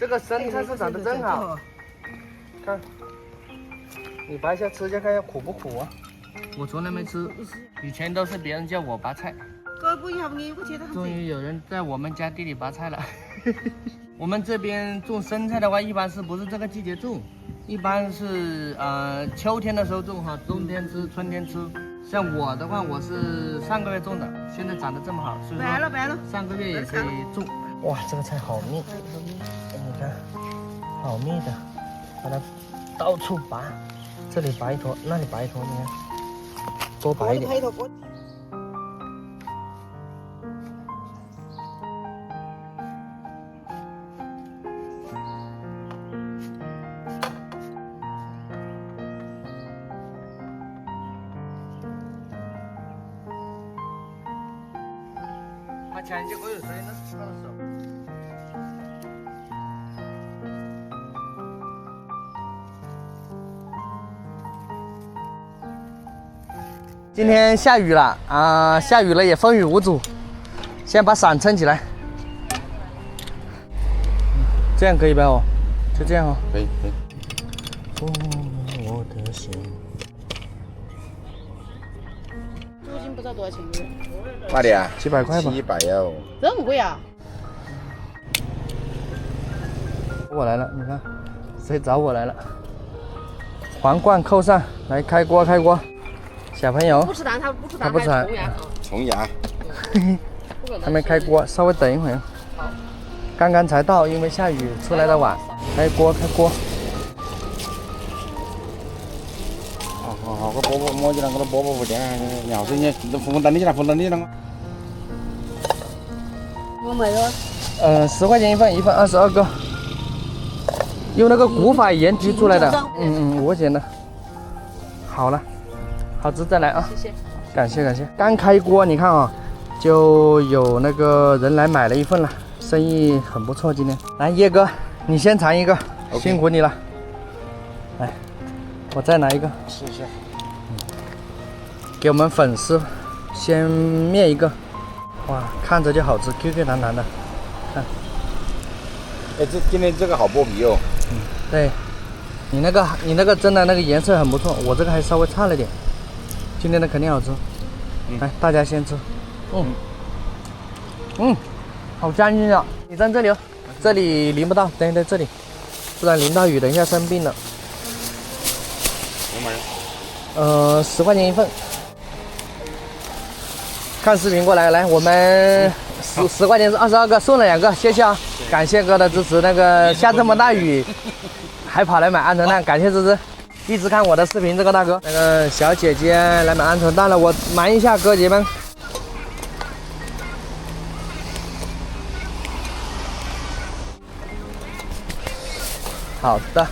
這個生菜是長得真好，看，你拔一下吃一下，看一下苦不苦啊？我从来没吃，以前都是别人叫我拔菜。终于有人在我们家地裡拔菜了。我們這邊種生菜的話，一般是不是這個季節種？一般是秋天的時候種哈，冬天吃，春天吃。像我的話，我是上個月種的，現在長得這麼好，所以說上個月也可以種。哇，這個菜好密，你看，好密的，把它到處拔，這裡拔一坨，那裡拔一坨，你看，多拔一點。把前些个有水呢，放到手。今天下雨了啊，下雨了也风雨无阻。先把伞撑起来，这样可以吧？哦，就这样哦。可以。我的心。租金不知道多少钱一个月？哪里啊？700塊吧。700呀！这麼貴啊？我來了，你看，誰找我來了？皇冠扣上來，開鍋開鍋。小朋友不吃蛋，他不吃蛋，蟲牙。還沒開鍋，稍微等一會兒。剛剛才到，因為下雨出來的晚。開鍋。好，個饽饽摸起來，個饽饽不掂，然後這些都風等你了。我沒有。10塊錢一份，22個。用那個古法鹽焗出來的，5塊錢的。好了，好吃再來啊！謝謝，感謝。剛開鍋，你看啊，就有那個人來買了一份了，生意很不錯。今天來，葉哥，你先嘗一個，辛苦你了。來，我再拿一個，試一下。給我們粉絲先滅一個，哇，看着就好吃，Q Q 彈彈的，看。哎，今天這個好剝皮哦。對，你那個真的那個顏色很不錯，我這個還稍微差了點。今天的肯定好吃。來，大家先吃。好乾淨啊！你站這裡哦，這裡淋不到，等這裡，不然淋到雨，等一下生病了。10塊錢一份。看視頻過來，來，我們10塊錢是22個，送了2個，謝謝啊！感謝哥的支持。那個下這麼大雨，還跑來買鵪鶉蛋，感謝支持。一直看我的視頻，這個大哥，那個小姐姐來買鵪鶉蛋了，我瞞一下哥姐們。好的，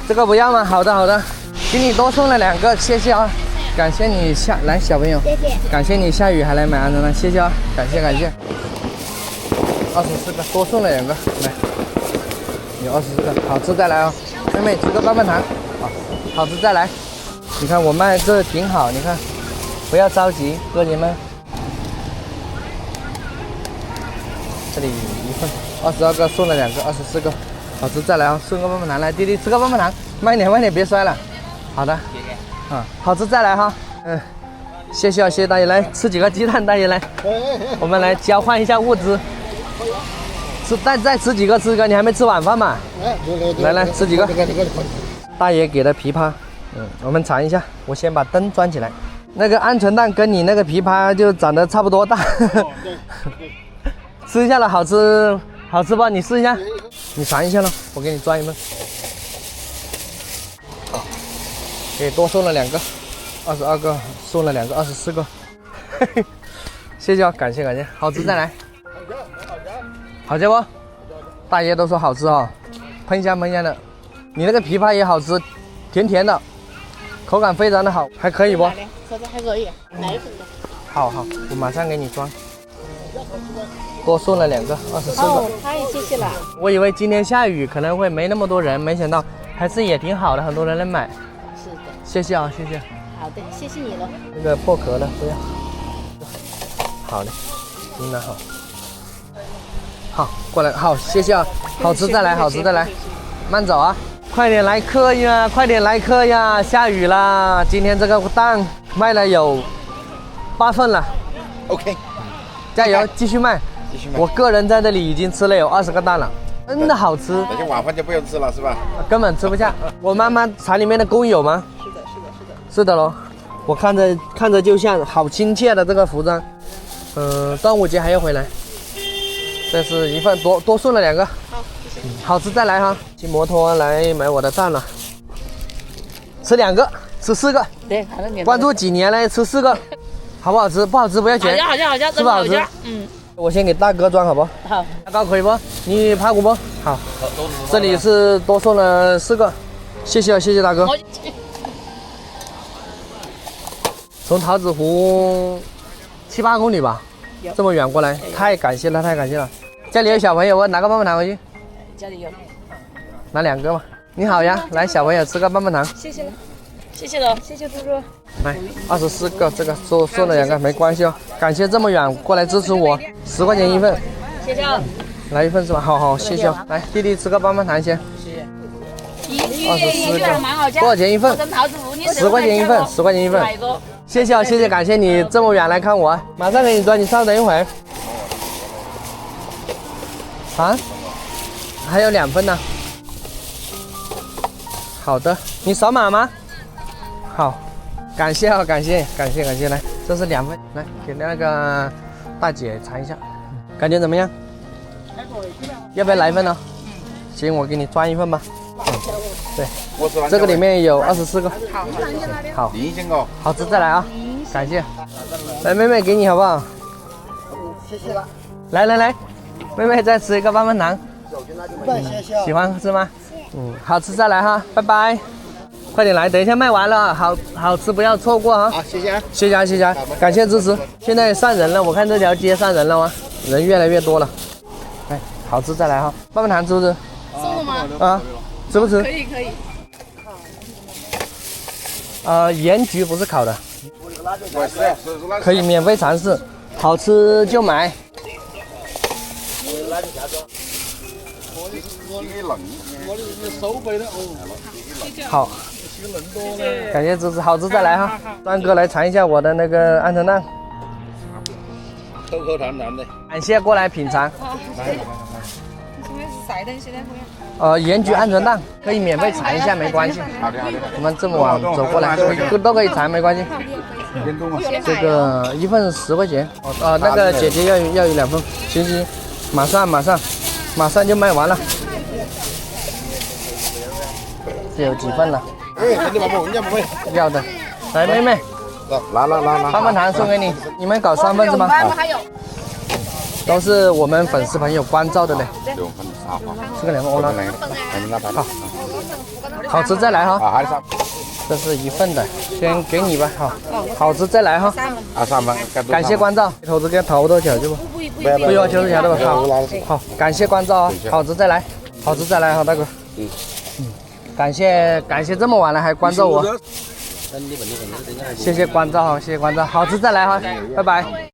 這個不要嗎？好的，給你多送了2個，謝謝啊。感謝你來小朋友，謝謝。感謝你下雨還來買鵪鶉蛋，謝謝啊，感謝。24個，多送了2個，來，有24個，好吃再來哦。妹妹吃個棒棒糖，好吃再來。你看我賣這挺好，你看，不要着急，哥姐們。這裡一份，22個送了2個，24個，好吃再來哦。送個棒棒糖來，弟弟吃個棒棒糖，慢點，別摔了。好的。好吃再來哈，謝謝大爺，來吃幾個雞蛋，大爺來，我們來交換一下物資，再吃幾個，你還沒吃晚飯嘛？來吃幾個，大爺給的枇杷，我們嘗一下，我先把燈轉起來，那個鵪鶉蛋跟你那個枇杷就長得差不多大，吃一下了，好吃吧？你試一下，你嘗一下咯，我給你轉一份。給多送了2個，22個送了2個，24個，謝謝啊，感謝，好吃再來，好吃不？大爺都說好吃哦，噴香的，你那個枇杷也好吃，甜甜的，口感非常的好，還可以不？這還可以，來一份的。好，我馬上給你裝，多送了2個，24個。太謝謝了。我以為今天下雨可能會沒那麼多人，沒想到還是也挺好的，很多人來買。謝謝啊，謝謝。好的，謝謝你了。那個破殼的不要。好嘞，真的好。好，过来，好，謝謝啊，好吃再來，好吃再來，慢走啊，快點來嗑呀，快點來嗑呀，下雨啦，今天這個蛋賣了有8份了 OK， 加油，繼續賣。繼續賣。我個人在這裡已經吃了有20個蛋了，真的好吃。那些晚飯就不用吃了是吧？根本吃不下。我媽媽廠裡面的工友嗎？是的，是的，是的。是的咯，我看着就像好親切的這個服裝。端午節還要回來。這是一份，多送了2個。好，謝謝。好吃再來哈。騎摩托來買我的蛋了，吃2個，吃4個。對，關注幾年了，吃4個，好不好吃？不好吃不要錢。好吃，是不好吃？嗯。我先給大哥裝好不好？好。大哥可以不？你怕苦不？好。這裡是多送了4個，謝謝謝謝大哥。從桃子湖7、8公里吧，這麼遠過來，太感謝了，太感謝了。家裡有小朋友，我拿個棒棒糖回去。家裡有。拿2個吧。你好呀，來小朋友吃個棒棒糖。謝謝了，謝謝了，謝謝豬豬。來24個，這個送了2個，沒關係哦。感謝這麼遠過來支持我，10塊錢一份。謝謝。來一份是吧？好好，謝謝。來，弟弟吃個棒棒糖先。24個，多少錢一份？10塊錢一份，10塊錢一份。謝謝謝謝，感謝你這麼遠來看我，馬上給你裝，你稍等一會兒。啊？還有2份呢。好的，你掃碼嗎？好，感謝啊，感謝，來，這是2份，來給那個大姐嘗一下，感覺怎麼樣？要不要來一份呢？行，我給你裝一份吧。對，這個裡面有24個。好，好吃再來啊！感謝。來，妹妹給你好不好？謝謝了。來，妹妹再吃一個棒棒糖。喜歡吃嗎？好吃再來哈，拜拜。快點來，等一下賣完了，好吃不要錯過哈。好，謝謝，感謝支持。現在上人了，我看這條街上人了嗎？人越來越多了。哎，好吃再來哈，棒棒糖吃不吃？送了嗎？啊，吃不吃？可以。鹽焗不是烤的，可以免費嘗試，好吃就買。好，感謝支持，好吃再來哈。端哥來嘗一下我的那個鵪鶉蛋，口口彈彈的。感謝過來品嘗。鹽焗鵪鶉蛋可以免費嘗一下，沒關係。我們這麼晚走過來，都可以嘗，沒關係。這個一份10塊錢。那個姐姐要有2份。行，馬上就賣完了。這有幾份了？要的，來妹妹，拿，棒棒糖送給你，你們搞3份是嗎？都是我們粉絲朋友關照的嘞。吃個2份歐拉。好吃再來哈。這是1份的，先給你吧。好吃再來哈。3份。感謝關照，投資給掏多少去不？不要90條的吧。好，感謝關照啊。好吃再來，好大哥。感謝這麼晚了還關照我，謝謝關照哈，好吃再來哈，拜拜。